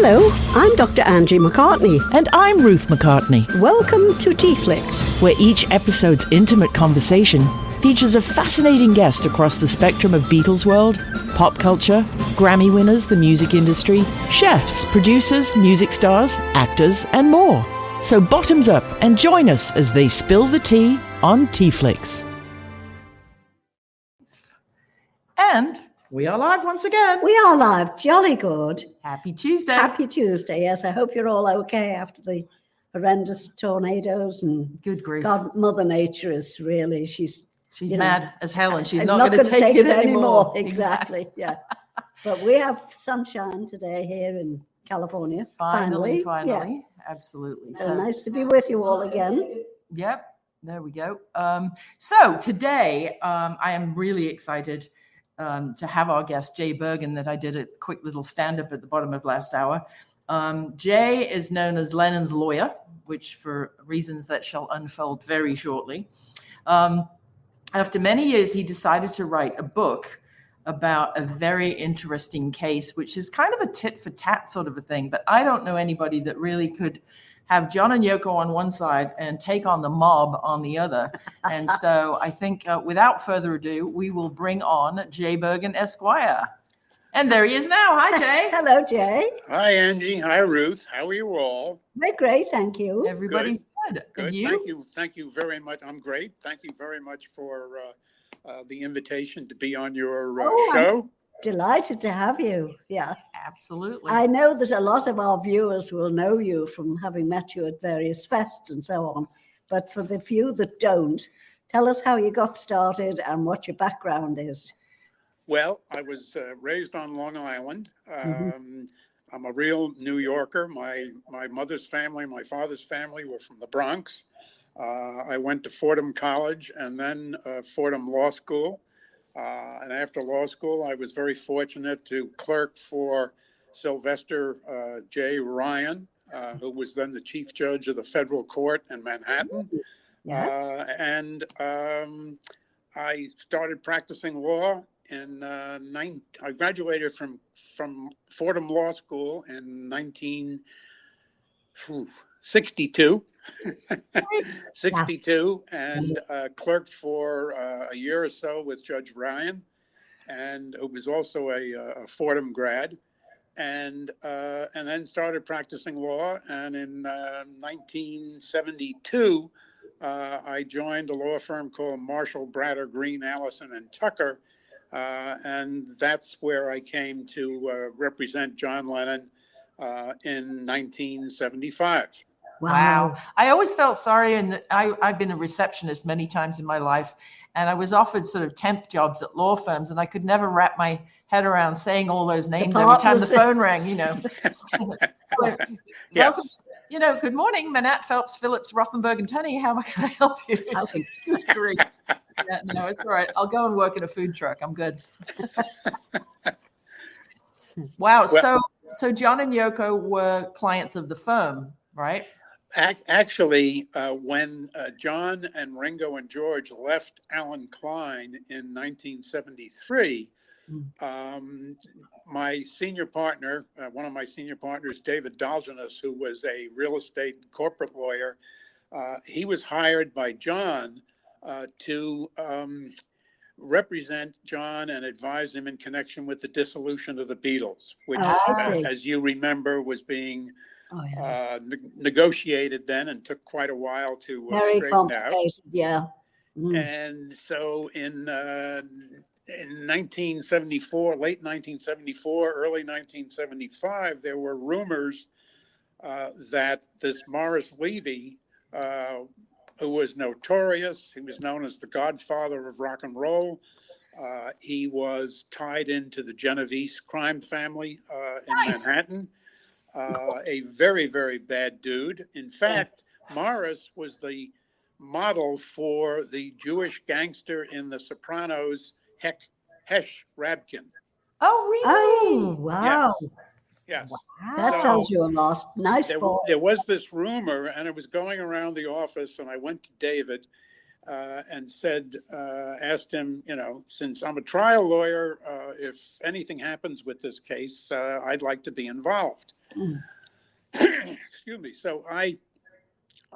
Hello, I'm Dr. Angie McCartney. And I'm Ruth McCartney. Welcome to TeaFlix, where each episode's intimate conversation features a fascinating guest across the spectrum of Beatles world, pop culture, Grammy winners, the music industry, chefs, producers, music stars, actors, and more. So bottoms up and join us as they spill the tea on TeaFlix. And we are live once again. We are live. Jolly good. Happy Tuesday. Happy Tuesday. Yes, I hope you're all okay after the horrendous tornadoes and good grief. God, Mother Nature is really, she's mad as hell and she's not going to take it anymore. Exactly. Yeah. But we have sunshine today here in California. Finally. Yeah. Absolutely. So nice to be with you all again. Yep. There we go. So today I am really excited to have our guest, Jay Bergen, that I did a quick little stand-up at the bottom of last hour. Jay is known as Lennon's lawyer, which for reasons that shall unfold very shortly. After many years, he decided to write a book about a very interesting case, which is kind of a tit for tat sort of a thing. But I don't know anybody that really could have John and Yoko on one side and take on the mob on the other. And so I think without further ado, we will bring on Jay Bergen, Esquire. And there he is now. Hi, Jay. Hello, Jay. Hi, Angie. Hi, Ruth. How are you all? We're great, thank you. Everybody's good. Good. You? Thank you very much. I'm great. Thank you very much for the invitation to be on your show. I'm delighted to have you. Yeah. Absolutely. I know that a lot of our viewers will know you from having met you at various fests and so on. But for the few that don't, tell us how you got started and what your background is. Well, I was raised on Long Island. I'm a real New Yorker. My mother's family, my father's family were from the Bronx. I went to Fordham College and then Fordham Law School. And after law school, I was very fortunate to clerk for Sylvester J. Ryan, who was then the chief judge of the federal court in Manhattan. Yes. And I started practicing law in I graduated from Fordham Law School in 1962. 62 and clerked for a year or so with Judge Ryan, and it was also a Fordham grad, and then started practicing law. And in 1972, I joined a law firm called Marshall, Bratter, Green, Allison, and Tucker, and that's where I came to represent John Lennon in 1975. Wow. I always felt sorry, and I've been a receptionist many times in my life, and I was offered sort of temp jobs at law firms, and I could never wrap my head around saying all those names every time the phone rang, Yes. Good morning, Manat, Phelps, Phillips, Rothenberg, and Tunney. How can I help you? Great. Yeah, no, it's all right. I'll go and work in a food truck. I'm good. Wow. Well, so John and Yoko were clients of the firm, right? Actually, when John and Ringo and George left Alan Klein in 1973, my senior partner, one of my senior partners, David Dalgenis, who was a real estate corporate lawyer, he was hired by John to represent John and advise him in connection with the dissolution of the Beatles, which, as you remember, was being negotiated then and took quite a while to straighten out. Yeah. And so in 1974, late 1974, early 1975, there were rumors that this Morris Levy, who was notorious, he was known as the godfather of rock and roll. He was tied into the Genovese crime family in Manhattan. A very, very bad dude. In fact, Morris was the model for the Jewish gangster in The Sopranos, Hesh Rabkin. Oh, really? Oh, wow. Yes. Wow. That tells you a lot. Nice. There was this rumor, and it was going around the office, and I went to David, and asked him, since I'm a trial lawyer, if anything happens with this case, I'd like to be involved. Excuse me. So I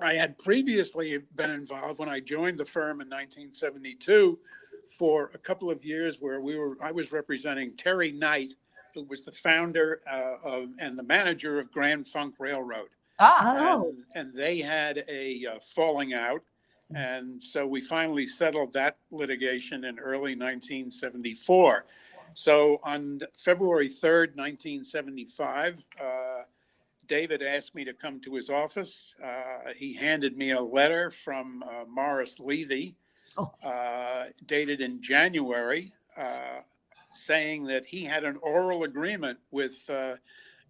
had previously been involved when I joined the firm in 1972 for a couple of years where I was representing Terry Knight, who was the founder and the manager of Grand Funk Railroad. And they had a falling out. And so we finally settled that litigation in early 1974. So on February 3rd, 1975, David asked me to come to his office. He handed me a letter from Morris Levy, dated in January, saying that he had an oral agreement with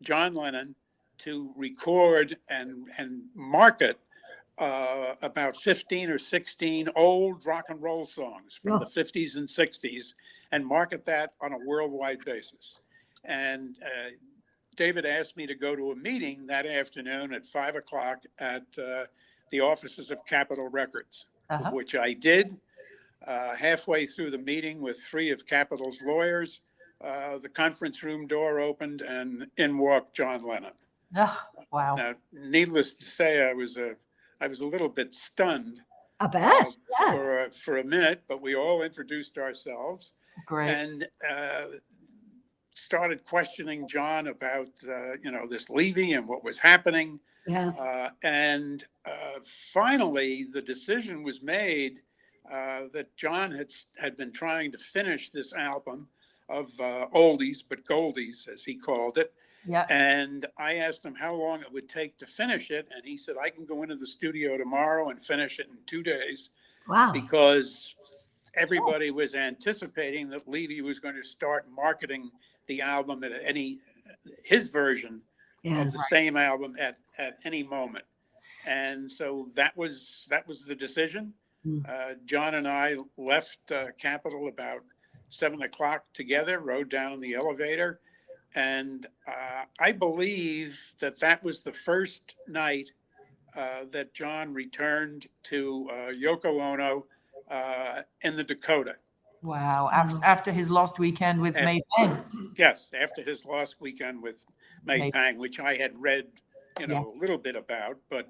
John Lennon to record and market about 15 or 16 old rock and roll songs from the 50s and 60s and market that on a worldwide basis. And David asked me to go to a meeting that afternoon at 5 o'clock at the offices of Capitol Records, which I did. Halfway through the meeting with three of Capitol's lawyers, the conference room door opened and in walked John Lennon. Oh, wow. Now, needless to say, I was a little bit stunned. I bet. For a minute, but we all introduced ourselves. Great. And started questioning John about, this Levy and what was happening. Yeah. And finally, the decision was made that John had been trying to finish this album of oldies but goldies, as he called it. Yeah. And I asked him how long it would take to finish it. And he said, I can go into the studio tomorrow and finish it in 2 days. Wow. Because everybody was anticipating that Levy was going to start marketing the album at his version of the same album at any moment. And so that was the decision. John and I left Capitol about 7 o'clock together, rode down in the elevator. And I believe that was the first night that John returned to Yoko Ono in the Dakota. Wow. After his lost weekend with May Pang. Yes, after his lost weekend with May Pang, which I had read, a little bit about. But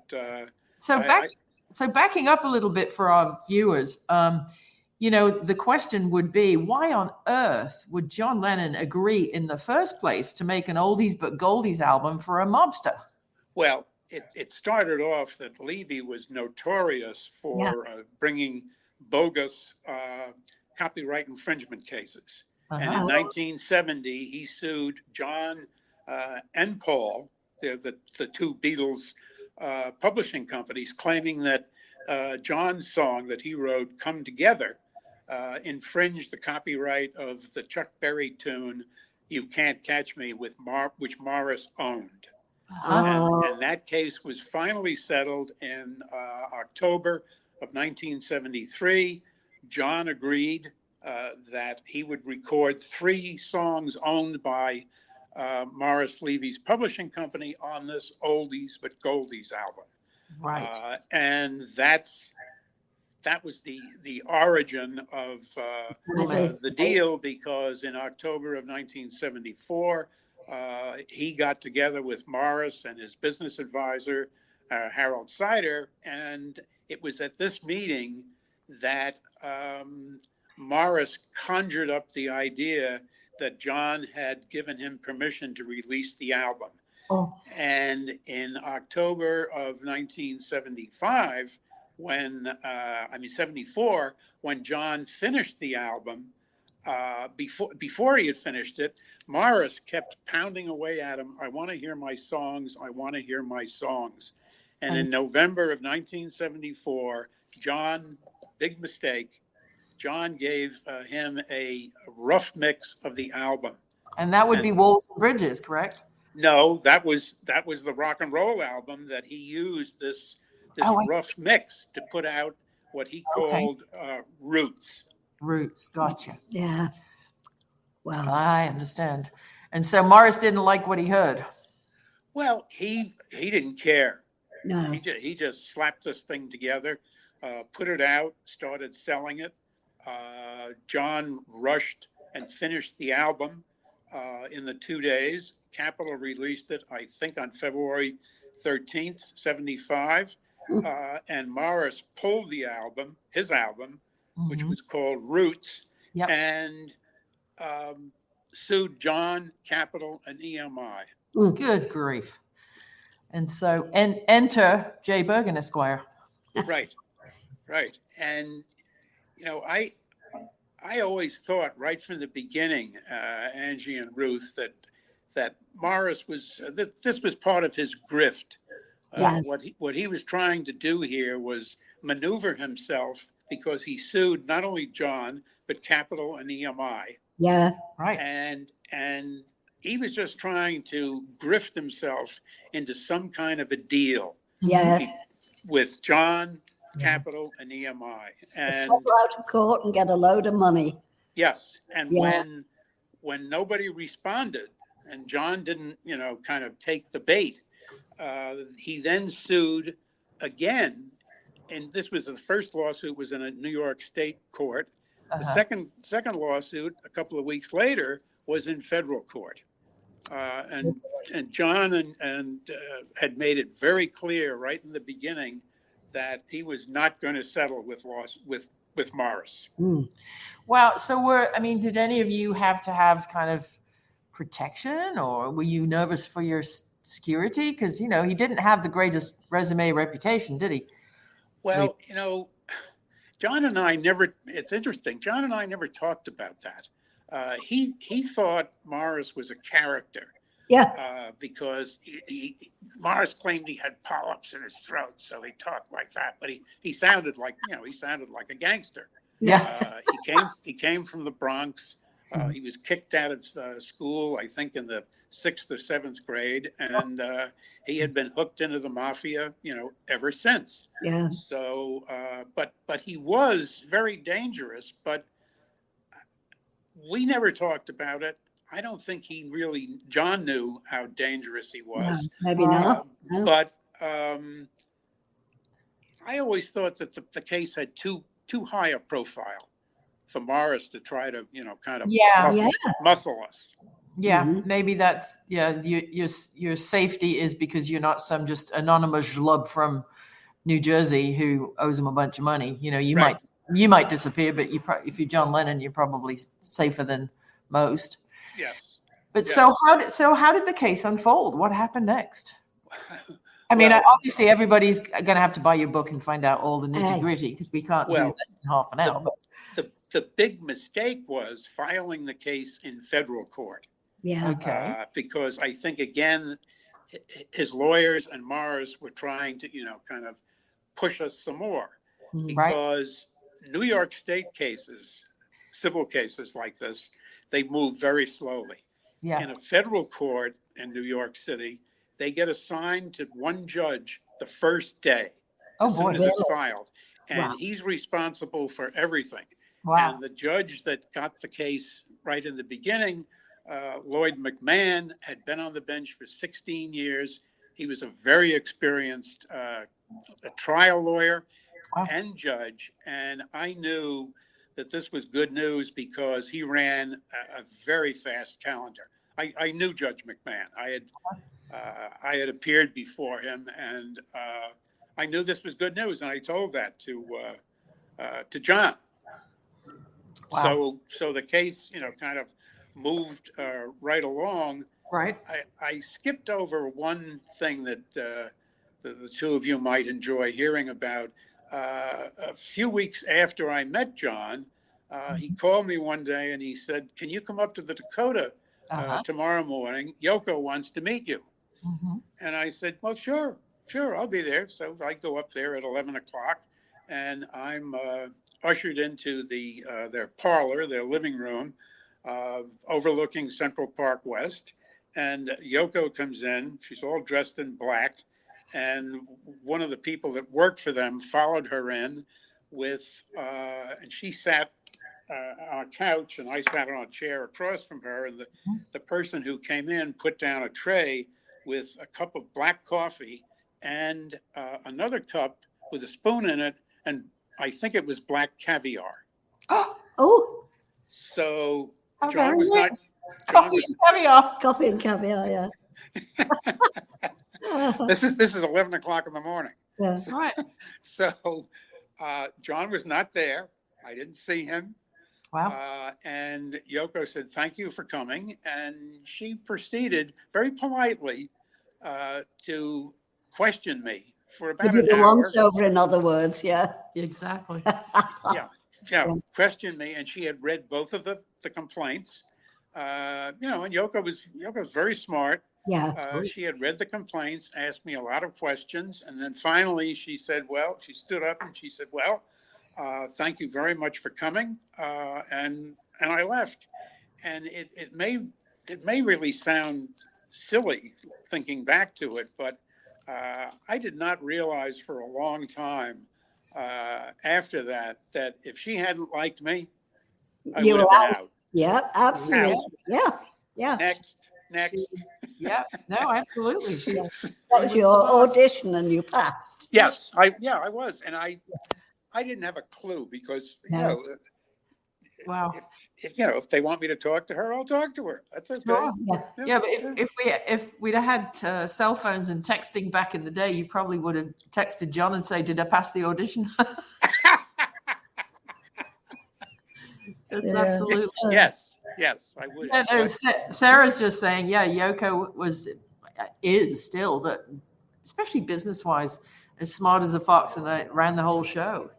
so backing up a little bit for our viewers, the question would be, why on earth would John Lennon agree in the first place to make an oldies but goldies album for a mobster? Well, it started off that Levy was notorious for bringing bogus copyright infringement cases. And in 1970, he sued John and Paul, the two Beatles publishing companies, claiming that John's song that he wrote, Come Together, infringed the copyright of the Chuck Berry tune, You Can't Catch Me, which Morris owned. And that case was finally settled in October of 1973. John agreed that he would record 3 songs owned by Morris Levy's publishing company on this oldies but goldies album. Right. And that was the origin of the deal, because in October of 1974, he got together with Morris and his business advisor, Harold Sider, and it was at this meeting that Morris conjured up the idea that John had given him permission to release the album. And in October of 1975, 74, when John finished the album, before he had finished it, Morris kept pounding away at him, I want to hear my songs, I want to hear my songs. And in November of 1974, John, big mistake, John gave him a rough mix of the album. And that would be Walls and Bridges, correct? No, that was the rock and roll album that he used this rough mix to put out what he called Roots. Roots, gotcha. Yeah. Wow. I understand. And so Morris didn't like what he heard. Well, he didn't care. No. He just slapped this thing together put it out, started selling it. John rushed and finished the album in the 2 days. Capitol released it, I think, on February 13th, 75. And Morris pulled the album, his album, which was called Roots, Yep. and sued John, Capitol, and EMI. Good grief. And so, and enter J. Bergen Esquire. Right. And, I always thought right from the beginning, Angie and Ruth, that Morris was, this was part of his grift. What he was trying to do here was maneuver himself, because he sued not only John, but Capitol and EMI. Yeah. Right. And he was just trying to grift himself into some kind of a deal. Yeah. With John, Capitol, and EMI. And settle out of court and get a load of money. yes. And when nobody responded and John didn't, kind of take the bait, he then sued again. And this was the first lawsuit was in a New York State court. The second lawsuit, a couple of weeks later, was in federal court. And John and had made it very clear right in the beginning that he was not going to settle with Morris. Wow. So did any of you have to have kind of protection, or were you nervous for your security? Because, he didn't have the greatest resume reputation, did he? Well, John and I never, it's interesting, John and I never talked about that. He thought Morris was a character. Yeah. Because Morris claimed he had polyps in his throat, so he talked like that. But he sounded like, a gangster. Yeah. He came from the Bronx. He was kicked out of school, I think, in the 6th or 7th grade, and he had been hooked into the mafia, ever since. Yeah. So, but he was very dangerous. But we never talked about it. I don't think John knew how dangerous he was. No, maybe not. No. But I always thought that the case had too high a profile for Morris to try to, kind of muscle us. Yeah, maybe that's your safety is because you're not some just anonymous schlub from New Jersey who owes him a bunch of money. You might disappear, but if you're John Lennon, you're probably safer than most. Yes. But so how did the case unfold? What happened next? Obviously everybody's going to have to buy your book and find out all the nitty gritty, because we can't do that in half an hour. The big mistake was filing the case in federal court. Yeah. Okay. Because I think, again, his lawyers and Morris were trying to, kind of push us some more, because New York State cases, civil cases like this, they move very slowly. Yeah. In a federal court in New York City, they get assigned to one judge the first day, as soon as it's filed. And he's responsible for everything. Wow. And the judge that got the case right in the beginning, Lloyd McMahon, had been on the bench for 16 years. He was a very experienced a trial lawyer and judge. And I knew that this was good news because he ran a very fast calendar. I knew Judge McMahon. I had appeared before him, and I knew this was good news. And I told that to John. Wow. So the case, kind of moved right along. Right. I skipped over one thing that the two of you might enjoy hearing about. A few weeks after I met John, he called me one day and he said, "Can you come up to the Dakota tomorrow morning? Yoko wants to meet you." And I said, "Well, sure, I'll be there." So I go up there at 11 o'clock, and I'm ushered into their parlor, their living room, overlooking Central Park West. And Yoko comes in. She's all dressed in black. And one of the people that worked for them followed her in and she sat on a couch, and I sat on a chair across from her. And the person who came in put down a tray with a cup of black coffee and another cup with a spoon in it and I think it was black caviar. Oh, So How John very was nice. not. John Coffee was, and caviar. coffee and caviar, yeah. this is 11 o'clock in the morning. Yeah. Right. So John was not there. I didn't see him. Wow. And Yoko said, "Thank you for coming." And she proceeded very politely to question me for To about be an the hour. once over, in other words, yeah. Exactly. Yeah, questioned me, and she had read both of the complaints. And Yoko was very smart. Yeah. She had read the complaints, asked me a lot of questions, and then finally she said, "Well," she stood up and she said, "Well, thank you very much for coming," and I left. And it may really sound silly thinking back to it, but I did not realize for a long time after that if she hadn't liked me, I You would have were been out. out. Yeah, absolutely. Yeah, yeah. Next. Yeah. No, absolutely. That was your audition and you passed. Yes, I was, and I didn't have a clue because No. Wow. if they want me to talk to her, I'll talk to her. That's okay. Sure. Yeah. Yeah, but if we'd have had cell phones and texting back in the day, you probably would have texted John and say, "Did I pass the audition?" That's Yeah. absolutely. Yes, I would. Yeah, no, Sarah's just saying, yeah, Yoko is still, but especially business wise, as smart as a fox, and I ran the whole show,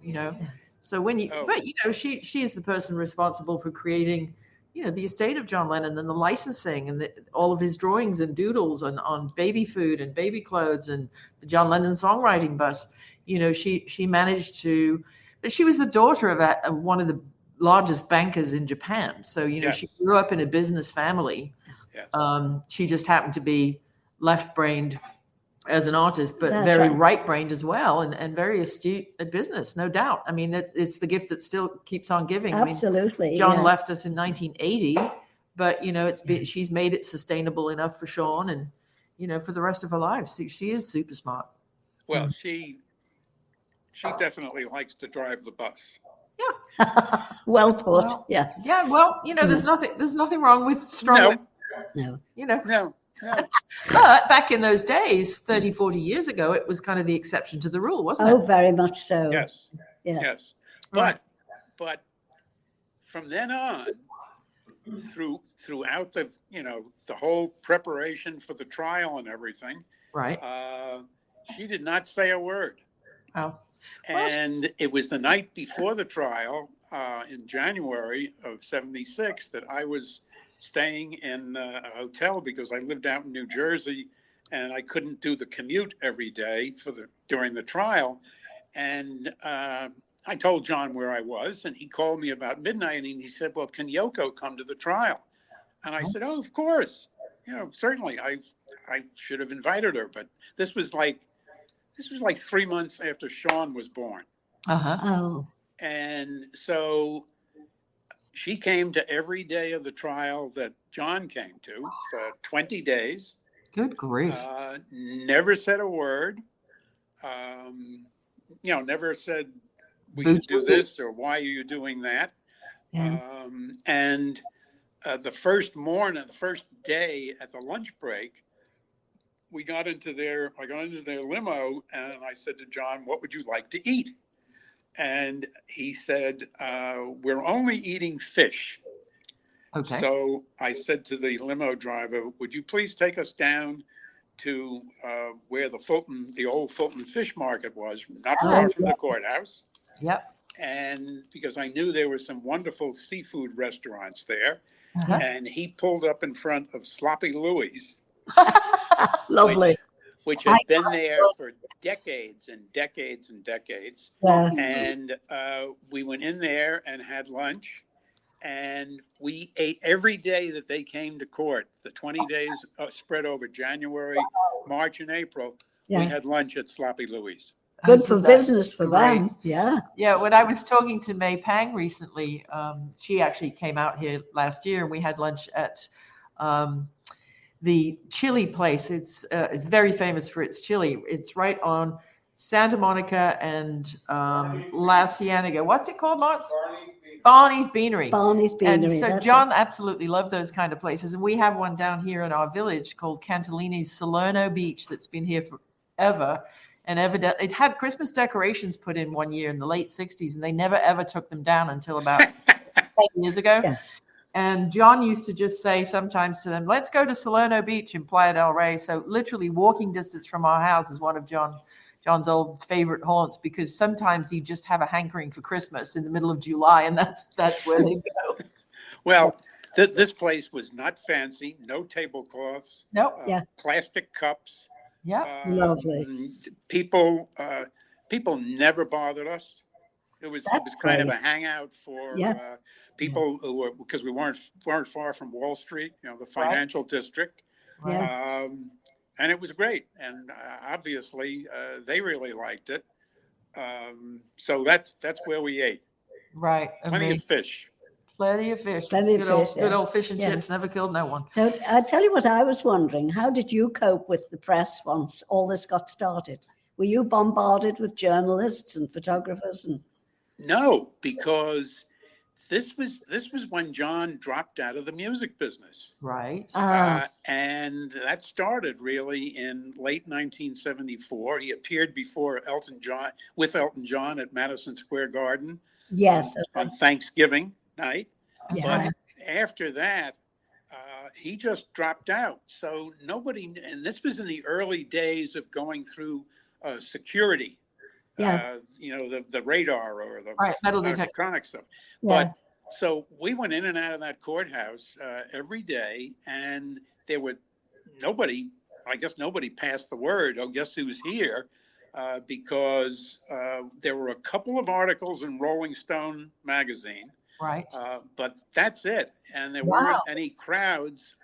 So when she is the person responsible for creating, the estate of John Lennon and the licensing and all of his drawings and doodles on baby food and baby clothes and the John Lennon songwriting bus. She managed to, but she was the daughter of one of the largest bankers in Japan. So, she grew up in a business family. Yes. She just happened to be left-brained as an artist, but That's very right. right-brained as well, and very astute at business, no doubt. I mean, it's the gift that still keeps on giving. Absolutely. I mean, John yeah. left us in 1980, but she's made it sustainable enough for Sean and for the rest of her life. So she is super smart. Well, she definitely likes to drive the bus. Yeah. Well put. Well, yeah. Yeah. Well, there's nothing wrong with strong. No. No. But back in those days, 30, 40 years ago, it was kind of the exception to the rule, wasn't Oh, it? very much so. Yes. Yeah. Yes. Right. But from then on, throughout the the whole preparation for the trial and everything, Right. she did not say a word. Oh. And it was the night before the trial, in January of '76, that I was staying in a hotel because I lived out in New Jersey and I couldn't do the commute every day during the trial. And I told John where I was, and he called me about midnight and he said, "Well, can Yoko come to the trial?" And I said, "Oh, of course. Certainly. I should have invited her, but this was like 3 months after Sean was born." Uh-huh. Oh. And so she came to every day of the trial that John came to for 20 days. Good grief. Never said a word. Never said, "We should do this," or "Why are you doing that?" Yeah. And the first day at the lunch break, I got into their limo, and I said to John, "What would you like to eat?" And he said, "We're only eating fish." Okay. So I said to the limo driver, "Would you please take us down to where the old Fulton Fish Market was, not far from the courthouse?" Yep. And because I knew there were some wonderful seafood restaurants there. Uh-huh. And he pulled up in front of Sloppy Louie's, Lovely. which had been there for decades and decades and decades. Yeah. And we went in there and had lunch, and we ate every day that they came to court. The 20 days spread over January, March, and April. Yeah. We had lunch at Sloppy Louie's. Good for business for them. Yeah. Yeah. When I was talking to May Pang recently, she actually came out here last year, and we had lunch at the chili place. It's very famous for its chili. It's right on Santa Monica and La Cienega. What's it called, Mark? Barney's Beanery. Barney's Beanery. And so that's John absolutely loved those kind of places. And we have one down here in our village called Cantillini's Salerno Beach that's been here forever. And evidently it had Christmas decorations put in one year in the late 60s, and they never ever took them down until about 10 years ago. Yeah. And John used to just say sometimes to them, let's go to Salerno Beach in Playa del Rey. So literally walking distance from our house is one of John's old favorite haunts, because sometimes he'd just have a hankering for Christmas in the middle of July, and that's where they go. Well, this place was not fancy, no tablecloths, Nope. plastic cups. Yeah. Lovely. People never bothered us. It was kind of a hangout for people who were, because we weren't far from Wall Street, the financial district. Yeah. And it was great. And obviously they really liked it. So that's where we ate. Right. Plenty of fish. Plenty of fish. Good old fish and chips never killed no one. So I tell you what I was wondering, how did you cope with the press once all this got started? Were you bombarded with journalists and photographers? And No, because this was when John dropped out of the music business. Right. And that started really in late 1974. He appeared before Elton John at Madison Square Garden. Yes. On Thanksgiving night. Yeah. But after that, he just dropped out. So nobody, and this was in the early days of going through security. Yeah. The radar or the metal electronic stuff. Yeah. But so we went in and out of that courthouse every day, and there were nobody passed the word, oh, guess who's here? Because there were a couple of articles in Rolling Stone magazine. Right. But that's it. And there weren't any crowds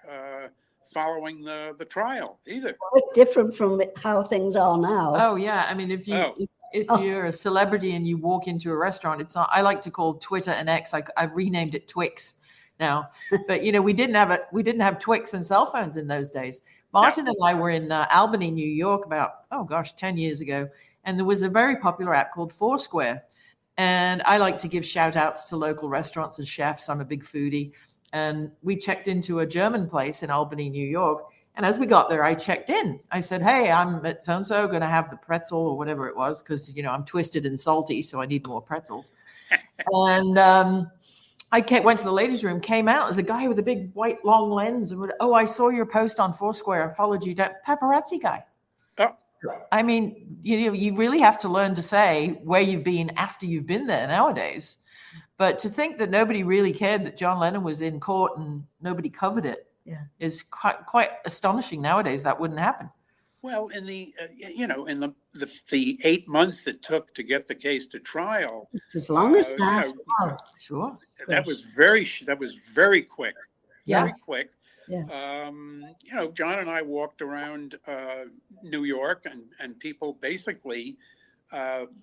following the trial either. Quite different from how things are now. Oh yeah. I mean, if you're a celebrity and you walk into a restaurant, it's not. I like to call Twitter and X. I've renamed it Twix now. But we didn't have Twix and cell phones in those days. Martin and I were in Albany, New York, about 10 years ago, and there was a very popular app called Foursquare. And I like to give shout outs to local restaurants and chefs. I'm a big foodie. And we checked into a German place in Albany, New York. And as we got there, I checked in. I said, hey, I'm at so-and-so, going to have the pretzel or whatever it was, because, I'm twisted and salty, so I need more pretzels. And I went to the ladies' room, came out. There's a guy with a big white long lens. And I saw your post on Foursquare. I followed you down. Paparazzi guy. Oh. I mean, you really have to learn to say where you've been after you've been there nowadays. But to think that nobody really cared that John Lennon was in court and nobody covered it is quite astonishing nowadays. That wouldn't happen. Well, in the in the 8 months it took to get the case to trial, It's as long as that. Sure. that was very quick. Yeah. Very quick. Yeah. John and I walked around New York, and people basically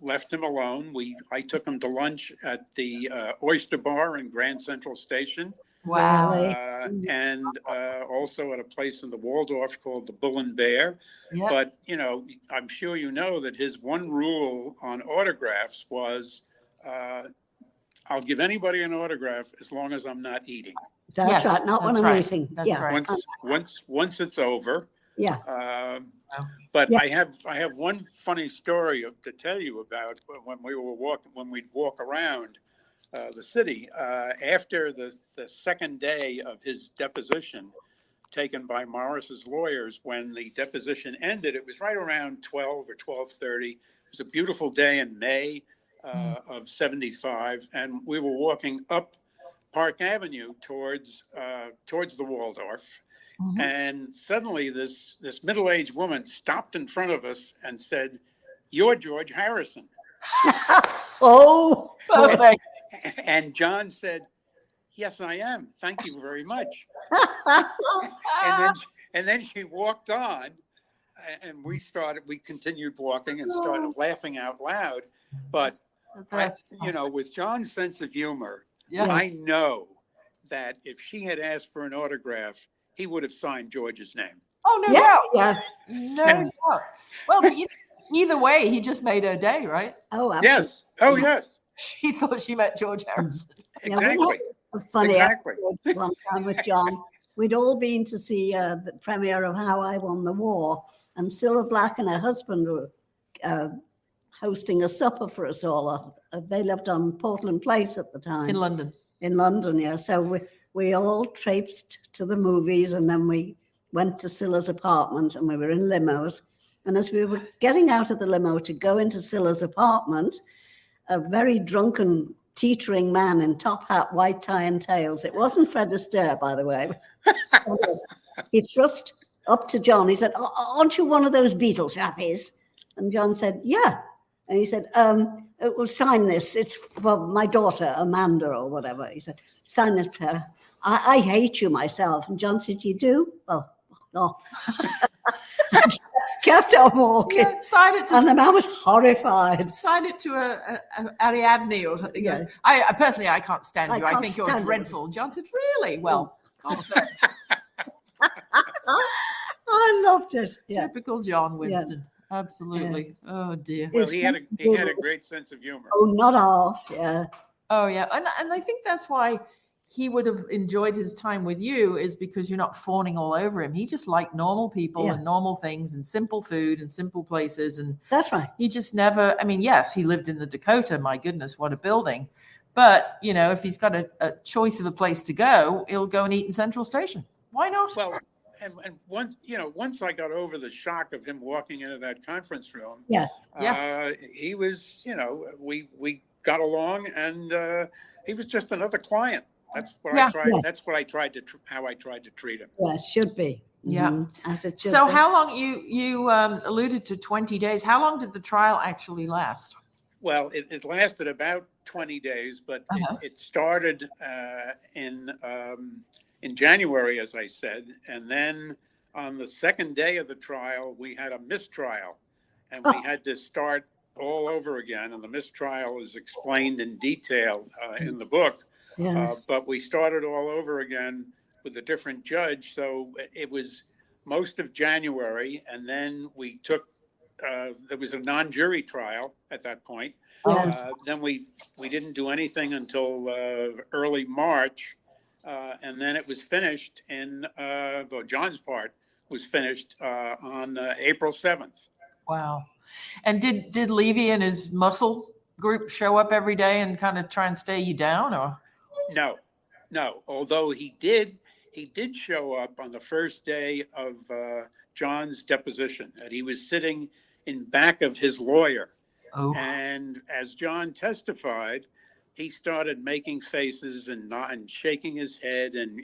left him alone. I took him to lunch at the Oyster Bar in Grand Central Station. Wow. And also at a place in the Waldorf called the Bull and Bear. Yeah. But, I'm sure you know that his one rule on autographs was, I'll give anybody an autograph as long as I'm not eating. That's right. Not when I'm eating. That's right. Once it's over. Yeah. But I have one funny story to tell you about when we'd walk around the city after the second day of his deposition taken by Morris's lawyers. When the deposition ended, it was right around 12 or 12:30. It was a beautiful day in May of 75, and we were walking up Park Avenue towards the Waldorf. Mm-hmm. And suddenly this middle-aged woman stopped in front of us and said, "You're George Harrison." Oh, perfect. And John said, "Yes, I am. Thank you very much." and then she walked on, and we continued walking and started laughing out loud. But with John's sense of humor, I know that if she had asked for an autograph, he would have signed George's name. Oh, no doubt. Yeah. No doubt. Well, Either way, he just made her day, right? Oh, absolutely. Yes. Oh, yes. She thought she met George Harrison. Yeah, we Exactly. had a funny Exactly. episode one time with John. We'd all been to see the premiere of How I Won the War, and Cilla Black and her husband were hosting a supper for us all. They lived on Portland Place at the time. In London. In London, yeah. So we all traipsed to the movies, and then we went to Cilla's apartment, and we were in limos. And as we were getting out of the limo to go into Cilla's apartment, a very drunken, teetering man in top hat, white tie and tails. It wasn't Fred Astaire, by the way. He thrust up to John. He said, aren't you one of those Beatles chappies? And John said, yeah. And he said, well, sign this. It's for my daughter, Amanda, or whatever. He said, sign it for her. I hate you myself. And John said, you do? Well, no. Kept on walking. Yeah, sign it to, and the man was horrified. sign it to a Ariadne or something. Yeah. I personally, I can't stand you. I can't think you're stand you. dreadful. John said, really? Well, can't say. I loved it. Yeah. Typical John Winston. Absolutely. Oh dear. Well, It's he had a great sense of humor. Oh, not half. Yeah. Oh yeah, and I think that's why he would have enjoyed his time with you, is because you're not fawning all over him. He just liked normal people Yeah. and normal things and simple food and simple places, and That's right. he just never. I mean, yes, he lived in the Dakota. My goodness, what a building! But if he's got a choice of a place to go, he'll go and eat in Central Station. Why not? Well, and once I got over the shock of him walking into that conference room, Yeah. he was, we got along, and he was just another client. That's what I tried. Yes. That's what I tried to how I tried to treat him. Yeah, it should be. Yeah. Mhm. As it should So be. how long you alluded to 20 days? How long did the trial actually last? Well, it lasted about 20 days, but it started in January, as I said, and then on the second day of the trial, we had a mistrial, and we had to start all over again. And the mistrial is explained in detail in the book. Yeah. But we started all over again with a different judge. So it was most of January, and then we took. There was a non-jury trial at that point. Then we didn't do anything until early March, and then it was finished John's part was finished on April 7th. Wow. And did Levy and his muscle group show up every day and kind of try and stay you down, or? No. Although he did show up on the first day of John's deposition, and he was sitting in back of his lawyer. Oh. And as John testified, he started making faces and shaking his head and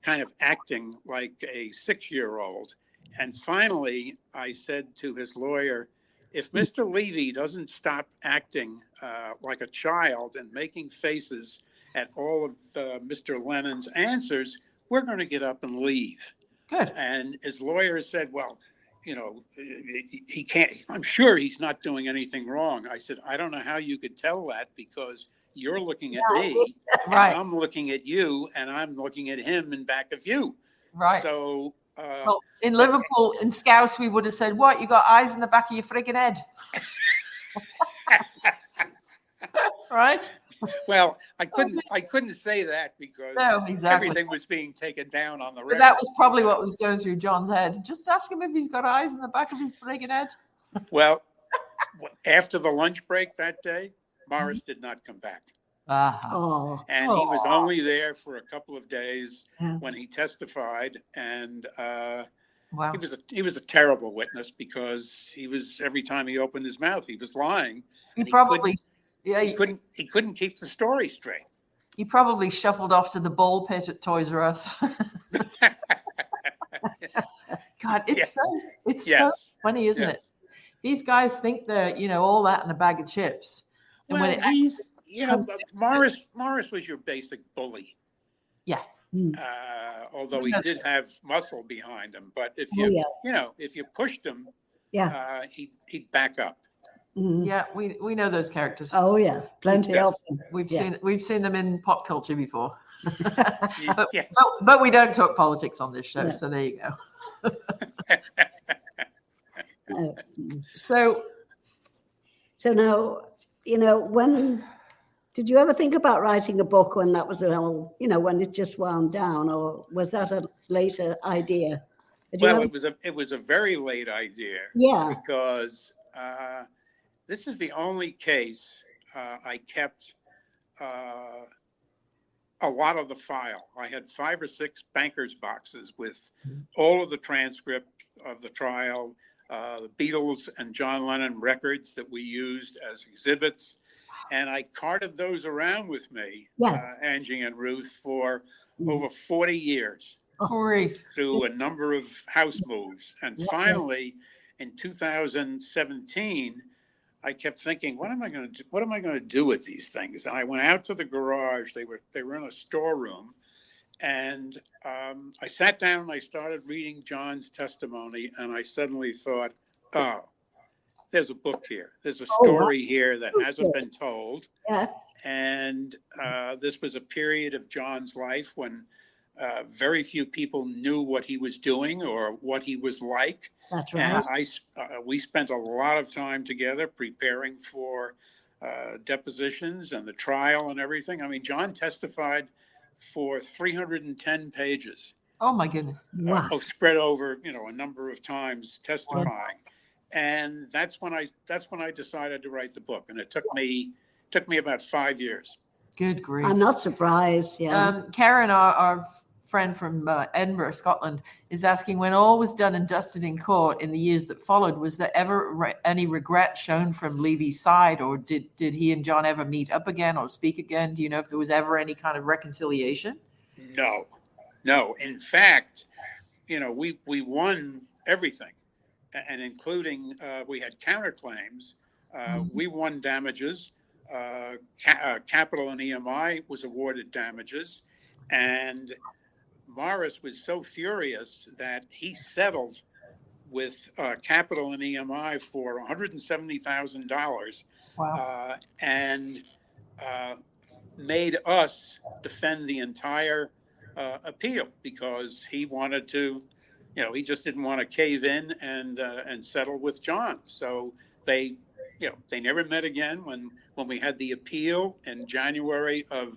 kind of acting like a 6-year-old. And finally, I said to his lawyer, if Mr. Levy doesn't stop acting like a child and making faces at all of Mr. Lennon's answers, we're going to get up and leave. Good. And his lawyer said, well, he can't, I'm sure he's not doing anything wrong. I said, I don't know how you could tell that, because you're looking at me, Right. and I'm looking at you, and I'm looking at him in back of you. Right. So, Well, in Liverpool, in Scouse, we would have said, what? You got eyes in the back of your friggin' head. Right? well, I couldn't say that because No, exactly. everything was being taken down on the But record. that was probably what was going through John's head. Just ask him if he's got eyes in the back of his friggin' head. Well, after the lunch break that day, Morris did not come back. Uh-huh. Oh. And he was only there for a couple of days Yeah. when he testified. And Wow. he was a terrible witness, because every time he opened his mouth, he was lying. He and probably, he couldn't keep the story straight. he probably shuffled off to the ball pit at Toys R Us. God, it's so funny, isn't it? These guys think they're, all that in a bag of chips. And Well, when it Morris was your basic bully. Yeah. Although he did have muscle behind him, but if if you pushed him, he'd back up. Mhm. Yeah, we know those characters. Oh yeah, plenty of them. We've seen them in pop culture before. Yes. But we don't talk politics on this show, so there you go. No. So So now, when did you ever think about writing a book when that was all, when it just wound down, or was that a later idea? Did you Well, ever- it was a very late idea Yeah. because this is the only case I kept a lot of the file. I had 5 or 6 banker's boxes with all of the transcript of the trial, the Beatles and John Lennon records that we used as exhibits. And I carted those around with me, Yeah. Angie and Ruth, for over 40 years grief. through a number of house moves. And Yeah. finally, in 2017, I kept thinking, what am I going to do with these things? And I went out to the garage. They were in a storeroom, and I sat down and I started reading John's testimony, and I suddenly thought, oh, there's a book here. There's a story here that hasn't been told. Yeah. And this was a period of John's life when very few people knew what he was doing or what he was like. That's right. And we spent a lot of time together preparing for depositions and the trial and everything. I mean, John testified for 310 pages. Oh my goodness. Wow. Spread over, a number of times testifying. And that's when I decided to write the book. And it took me about 5 years. Good grief. I'm not surprised. Yeah. Karen, our friend from Edinburgh, Scotland, is asking, when all was done and dusted in court in the years that followed, was there ever any regret shown from Levy's side, or did he and John ever meet up again or speak again? Do you know if there was ever any kind of reconciliation? No. In fact, we won everything, and including we had counterclaims. We won damages. Capital and EMI was awarded damages, and Morris was so furious that he settled with Capital and EMI for $170,000. Wow. And made us defend the entire appeal because he wanted to, he just didn't want to cave in and settle with John. So they never met again. When we had the appeal in January of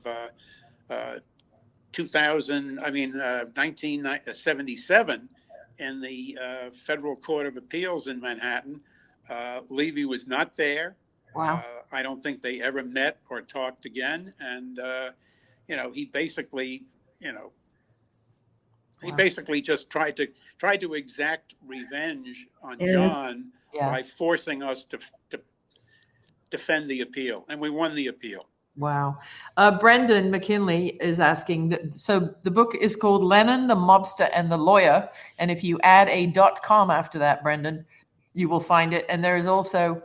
1977 in the Federal Court of Appeals in Manhattan, Levy was not there. Wow. I don't think they ever met or talked again. And, he basically, just tried to exact revenge on John by forcing us to defend the appeal. And we won the appeal. Wow. Brendan McKinley is asking, so the book is called Lennon, the Mobster, and the Lawyer. And if you add a .com after that, Brendan, you will find it. And there is also,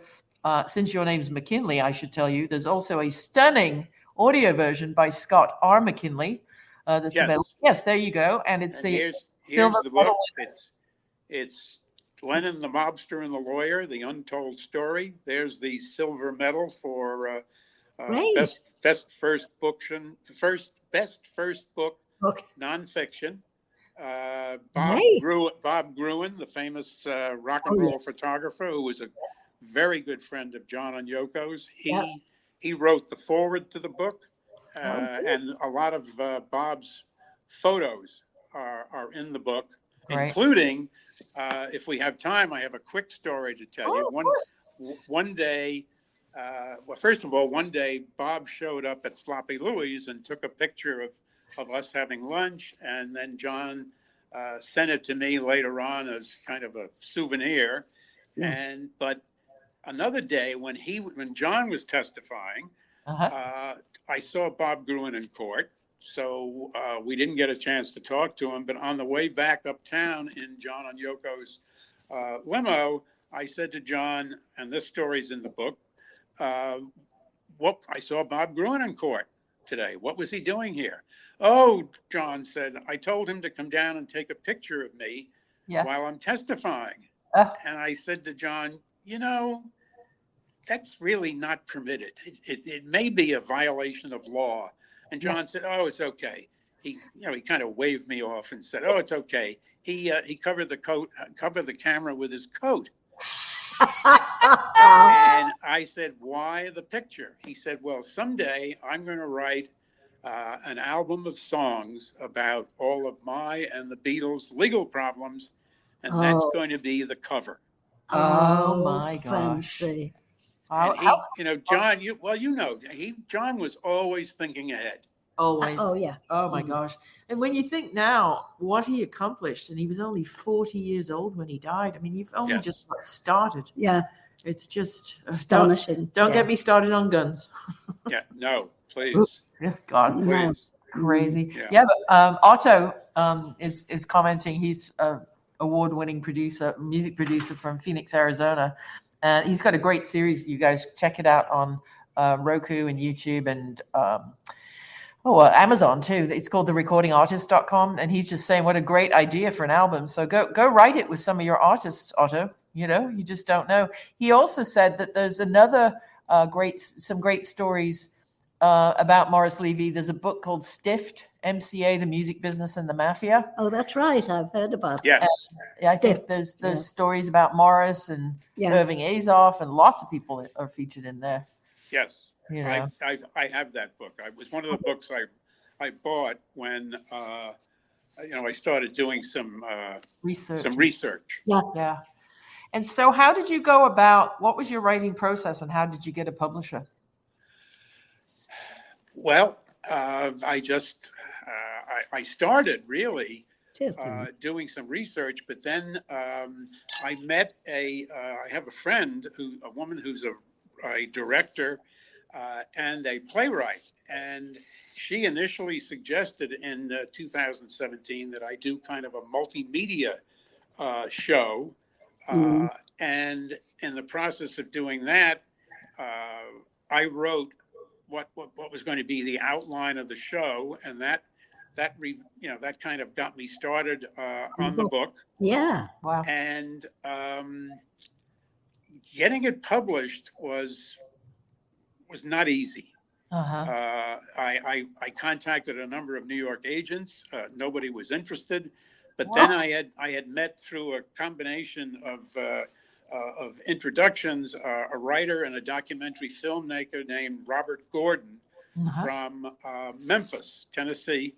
since your name's McKinley, I should tell you, there's also a stunning audio version by Scott R. McKinley. That's available. Yes, there you go. And it's here's silver the book. It's Lennon, the Mobster, and the Lawyer, the untold story. There's the silver medal for best first book nonfiction. Bob Gruen, the famous rock and roll photographer, who was a very good friend of John and Yoko's. He wrote the foreword to the book, and a lot of Bob's photos are in the book, including, if we have time, I have a quick story to tell you. One day, first of all, one day Bob showed up at Sloppy Louie's and took a picture of us having lunch, and then John sent it to me later on as kind of a souvenir. But another day when John was testifying, I saw Bob Gruen in court. So we didn't get a chance to talk to him, but on the way back uptown in John and Yoko's limo, I said to John, and this story's in the book, I saw Bob Gruen in court today. What was he doing here? Oh, John said, I told him to come down and take a picture of me while I'm testifying. And I said to John, that's really not permitted. It may be a violation of law. And John said, oh, it's okay. He kind of waved me off and said, oh, it's okay. He covered the camera with his coat. And I said, why the picture? He said, well, someday I'm going to write an album of songs about all of my and the Beatles' legal problems, and that's Oh. going to be the cover. Oh, my gosh. Fancy. And How- John, John was always thinking ahead. Always. Oh, yeah. Oh my Mhm. gosh. And when you think now what he accomplished, and he was only 40 years old when he died. I mean, you've only Yes. just got started. Yeah, It's just astonishing. Don't Yeah. get me started on guns. Yeah, no, please, Yeah, God, No. please. crazy. Yeah. Yeah, but Otto is commenting. He's an award-winning producer, music producer from Phoenix, Arizona, and he's got a great series. You guys check it out on Roku and YouTube and Amazon too. It's called therecordingartist.com. And he's just saying what a great idea for an album. So go write it with some of your artists, Otto. You know, you just don't know. He also said that there's another some great stories about Morris Levy. There's a book called Stiffed, MCA, The Music Business and the Mafia. Oh, that's right. I've heard about Yes. Yeah, I think Stiffed, there's yeah. stories about Morris and Yeah. Irving Azoff, and lots of people are featured in there. Yes. You know, I have that book. It was one of the books I bought when I started doing some research. Yeah. And so how did you go about, what was your writing process and how did you get a publisher? Well, I started really doing some research, but then I met I have a friend a woman who's a director and a playwright, and she initially suggested in 2017 that I do kind of a multimedia show, and in the process of doing that, I wrote what was going to be the outline of the show, and that kind of got me started on the book. Yeah. Wow. And getting it published was not easy. I contacted a number of New York agents. Nobody was interested. But then I had met through a combination of introductions a writer and a documentary filmmaker named Robert Gordon from Memphis, Tennessee.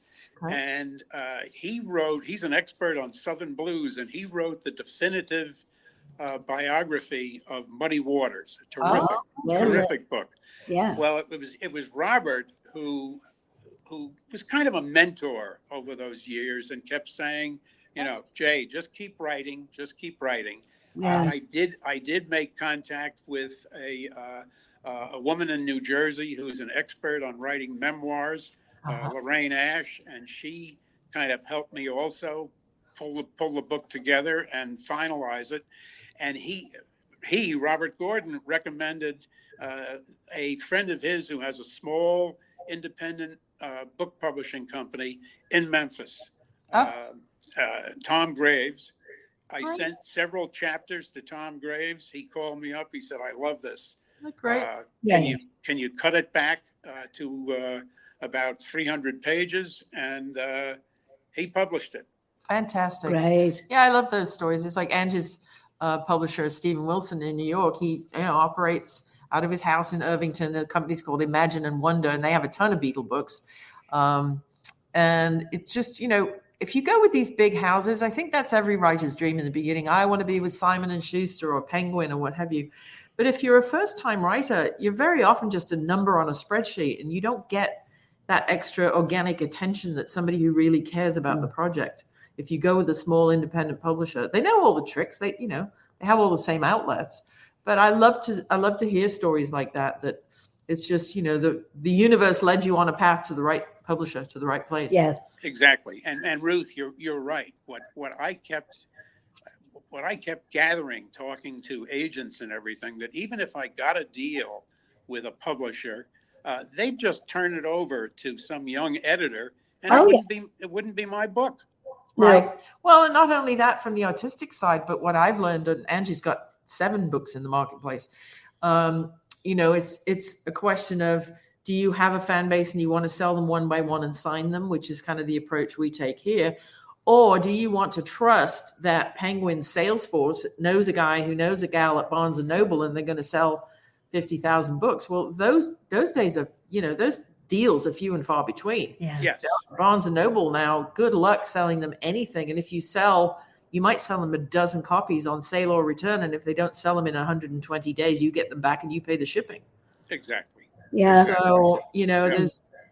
And he's an expert on Southern blues, and he wrote the definitive biography of Muddy Waters, a terrific book. Yeah. Well, it was Robert who was kind of a mentor over those years and kept saying, Jay, just keep writing. Yeah. I did make contact with a woman in New Jersey who's an expert on writing memoirs, Lorraine Ash, and she kind of helped me also pull the book together and finalize it. And Robert Gordon, recommended a friend of his who has a small independent book publishing company in Memphis, Tom Graves. I sent several chapters to Tom Graves. He called me up. He said, "I love this. Great. Can you cut it back to about 300 pages?" And he published it. Fantastic. Great. Yeah, I love those stories. It's like Angie's publisher, Stephen Wilson in New York. He operates out of his house in Irvington. The company's called Imagine and Wonder, and they have a ton of Beatle books. And it's just, if you go with these big houses, I think that's every writer's dream in the beginning. I want to be with Simon & Schuster or Penguin or what have you. But if you're a first-time writer, you're very often just a number on a spreadsheet, and you don't get that extra organic attention that somebody who really cares about the project. If you go with a small independent publisher, they know all the tricks. They have all the same outlets. But I love to hear stories like that. That it's just the universe led you on a path to the right publisher, to the right place. Yeah. Exactly. And Ruth, you're right. What I kept gathering, talking to agents and everything, that even if I got a deal with a publisher, they'd just turn it over to some young editor, and it wouldn't be my book. Right. No. Well, and not only that from the artistic side, but what I've learned, and Angie's got 7 books in the marketplace. It's a question of, do you have a fan base and you want to sell them one by one and sign them, which is kind of the approach we take here? Or do you want to trust that Penguin's sales force knows a guy who knows a gal at Barnes and Noble and they're going to sell 50,000 books? Well, those days of, those deals are few and far between. Yeah. Yes. Barnes and Noble now, good luck selling them anything. And if you might sell them a dozen copies on sale or return. And if they don't sell them in 120 days, you get them back and you pay the shipping. Exactly. Yeah. So,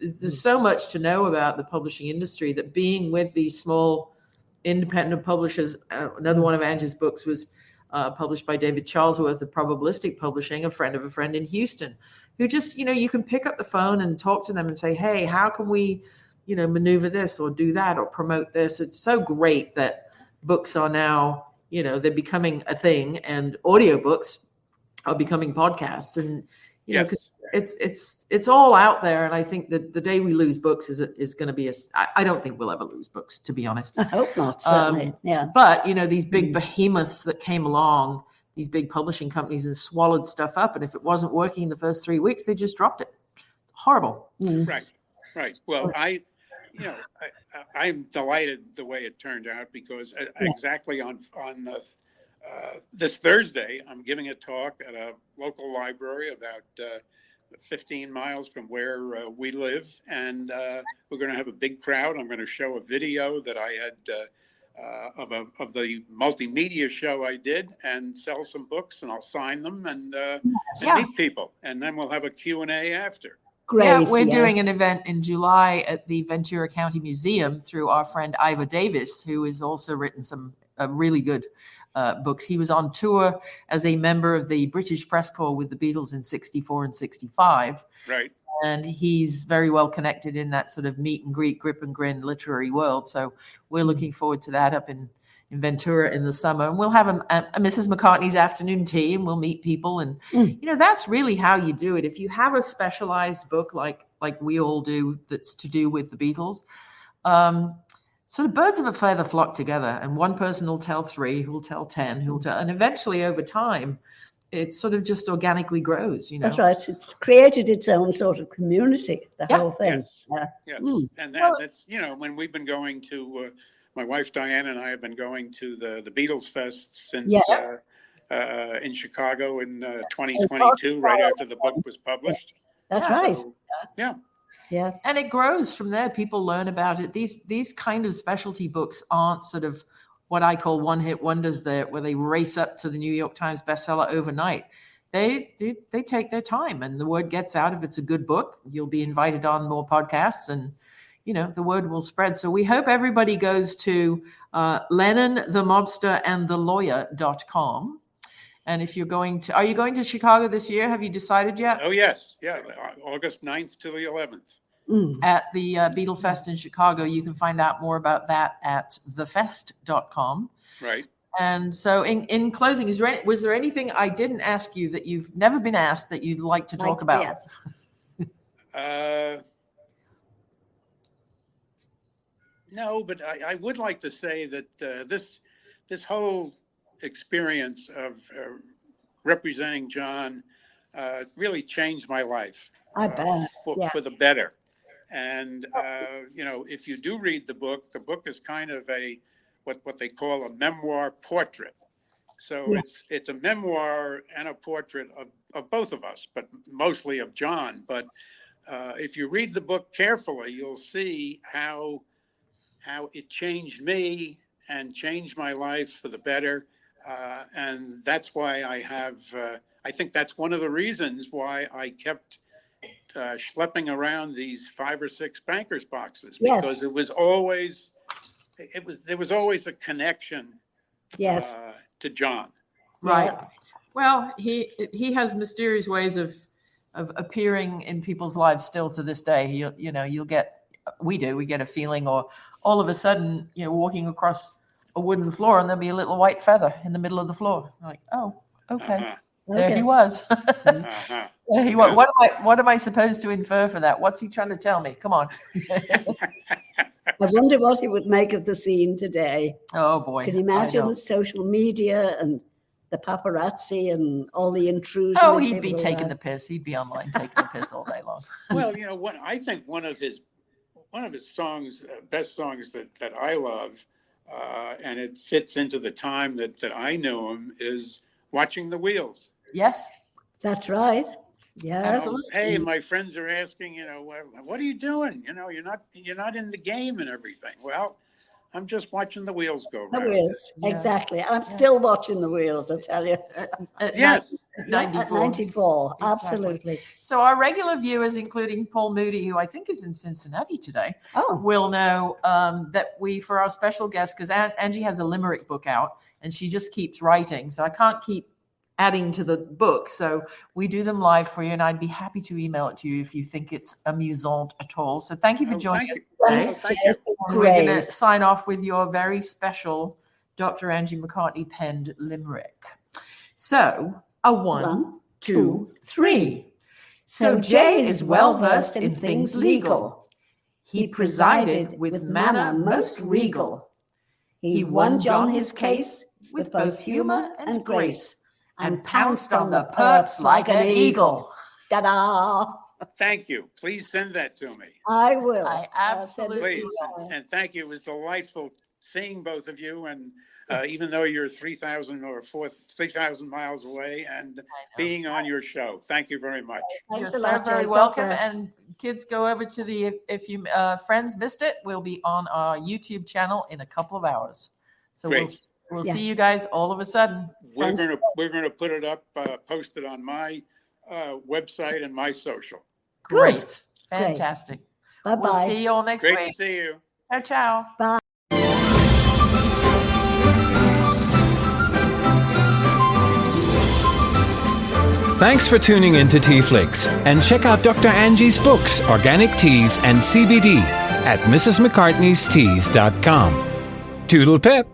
there's so much to know about the publishing industry, that being with these small independent publishers, another one of Angie's books was published by David Charlesworth of Probabilistic Publishing, a friend of a friend in Houston, who just, you can pick up the phone and talk to them and say, hey, how can we, maneuver this or do that or promote this? It's so great that books are now, they're becoming a thing, and audiobooks are becoming podcasts. And, because it's all out there. And I think that the day we lose books is going to be I don't think we'll ever lose books, to be honest. I hope not. Certainly. Yeah. But, these big behemoths that came along, these big publishing companies, and swallowed stuff up. And if it wasn't working in the first 3 weeks, they just dropped it. It's horrible. Right. Well, I'm delighted the way it turned out, because exactly on this Thursday, I'm giving a talk at a local library about 15 miles from where we live, and we're going to have a big crowd. I'm going to show a video that I had of the multimedia show I did, and sell some books, and I'll sign them and meet people, and then we'll have a Q&A after. Great. Yeah, we're doing an event in July at the Ventura County Museum through our friend Ivor Davis, who has also written some really good books. He was on tour as a member of the British press corps with the Beatles in 64 and 65. Right. And he's very well connected in that sort of meet and greet, grip and grin literary world. So we're looking forward to that up in Ventura in the summer. And we'll have a Mrs. McCartney's afternoon tea, and we'll meet people. And, that's really how you do it. If you have a specialized book like we all do that's to do with the Beatles, sort of birds of a feather flock together, and one person will tell 3, who'll tell 10, and eventually over time, it sort of just organically grows, That's right. It's created its own sort of community, the whole thing. Yes. Yeah. Yes. And that's, when we've been going to, my wife Diane and I have been going to the Beatles Fest since in Chicago in 2022, right after the book was published. That's right. So, Yeah. And it grows from there. People learn about it. These kind of specialty books aren't sort of what I call one-hit wonders there, where they race up to the New York Times bestseller overnight. They take their time, and the word gets out. If it's a good book, you'll be invited on more podcasts, and the word will spread. So we hope everybody goes to Lennon, the Mobster, and the Lawyer.com. And if are you going to Chicago this year? Have you decided yet? Oh, yes. Yeah. August 9th to the 11th. At the Beatle Fest in Chicago. You can find out more about that at thefest.com. Right. And so in closing, was there anything I didn't ask you that you've never been asked that you'd like to talk about? Yes. No, but I would like to say that this whole experience of representing John really changed my life. I bet. For the better. And if you do read the book is kind of what they call a memoir portrait. So it's a memoir and a portrait of both of us, but mostly of John. But if you read the book carefully, you'll see how it changed me and changed my life for the better. And that's why I think that's one of the reasons why I kept schlepping around these 5 or 6 bankers boxes, because there was always a connection to John. Right. Well, he has mysterious ways of appearing in people's lives still to this day. We get a feeling, or all of a sudden, walking across a wooden floor and there'll be a little white feather in the middle of the floor. Like, oh, okay. There he was. There he was. What am I supposed to infer from that? What's he trying to tell me? Come on. I wonder what he would make of the scene today. Oh boy. Can you imagine with social media and the paparazzi and all the intrusion? Oh, he'd be taking the piss. He'd be online taking the piss all day long. Well, what I think one of his songs, best songs that I love, and it fits into the time that I knew him, is watching the wheels. Yes. That's right. Yeah. Absolutely. Hey, my friends are asking, what are you doing? You're not in the game and everything. Well, I'm just watching the wheels go The round. wheels, Yeah. exactly. I'm still watching the wheels, I tell you. At Yes. At 94. 94, Exactly. absolutely. So our regular viewers, including Paul Moody, who I think is in Cincinnati today, Oh, will know that for our special guest, because Angie has a limerick book out and she just keeps writing. So I can't keep adding to the book. So we do them live for you, and I'd be happy to email it to you if you think it's amusant at all. So thank you for joining Thank us you. today. thanks, thank Jess. And we're going to Great. sign off with your very special Dr. Angie McCartney penned limerick. So a 1, 2, 3. So Jay is well versed in things legal. He presided with manner most regal. He won John his case with both humor and grace, and pounced on the perps like an eagle. Ta-da! Thank you. Please send that to me. I will. I I'll send it to absolutely Please. you. And thank you. It was delightful seeing both of you. And even though you're 3,000 miles away, and being on your show. Thank you very much. Thanks You're a so lot, very Jay. God welcome. bless. And kids, go over to if you friends missed it, we'll be on our YouTube channel in a couple of hours. So Great. we'll Yeah. see you guys all of a sudden. We're Thanks. gonna put it up, post it on my website and my social. Good. Great. Fantastic. Bye-bye. We'll see you all next Great to week. see you. Ciao, ciao. Thanks for tuning in to TeaFlix, and check out Dr. Angie's books, Organic Teas and CBD at mrsmccartneysteas.com. Toodle pip.